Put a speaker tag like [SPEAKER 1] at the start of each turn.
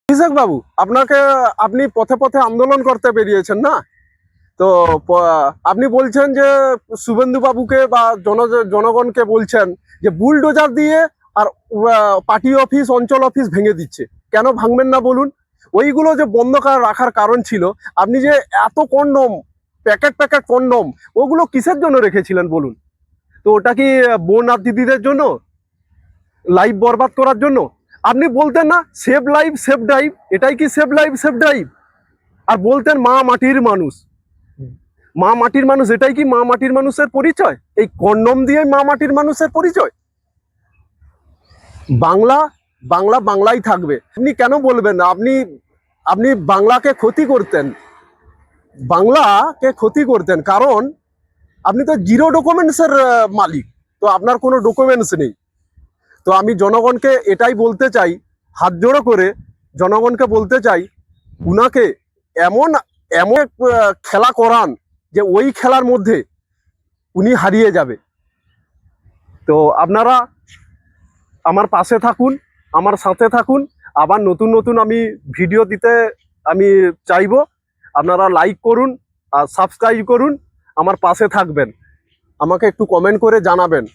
[SPEAKER 1] অভিষেক বাবু, আপনাকে আপনি পথে পথে আন্দোলন করতে বেরিয়েছেন না? তো আপনি বলছেন যে শুভেন্দু বাবুকে বা জনগণকে বলছেন যে বুলডোজার দিয়ে আর পার্টি অফিস, অঞ্চল অফিস ভেঙে দিচ্ছে। কেন ভাঙবেন না বলুন? ওইগুলো যে বন্ধ রাখার কারণ ছিল, আপনি যে এত কন্ডম, প্যাকেট প্যাকেট কন্ডম, ওগুলো কিসের জন্য রেখেছিলেন বলুন? তো ওটা কি বোন আর দিদিদের জন্য, লাইফ বরবাদ করার জন্য? আপনি বলতেন না সেভ লাইফ সেভ ড্রাইভ, এটাই কি সেভ লাইফ সেভ ড্রাইভ? আর বলতেন মা মাটির মানুষ, মা মাটির মানুষ, এটাই কি মা মাটির মানুষের পরিচয়? এই কন্ডম দিয়ে মা মাটির মানুষের পরিচয়? বাংলা, বাংলা বাংলাই থাকবে। আপনি কেন বলবেন না? আপনি আপনি বাংলাকে ক্ষতি করতেন, বাংলাকে ক্ষতি করতেন, কারণ আপনি তো জিরো ডকুমেন্টসের মালিক। তো আপনার কোনো ডকুমেন্টস নেই। তো আমি জনগণকে এটাই বলতে চাই, হাত জোড়ো করে জনগণকে বলতে চাই, উনাকে এমন এমন খেলা করান যে ওই খেলার মধ্যে উনি হারিয়ে যাবে। তো আপনারা আমার পাশে থাকুন, আমার সাথে থাকুন। আবার নতুন নতুন আমি ভিডিও দিতে আমি চাইবো। আপনারা লাইক করুন আর সাবস্ক্রাইব করুন, আমার পাশে থাকবেন, আমাকে একটু কমেন্ট করে জানাবেন।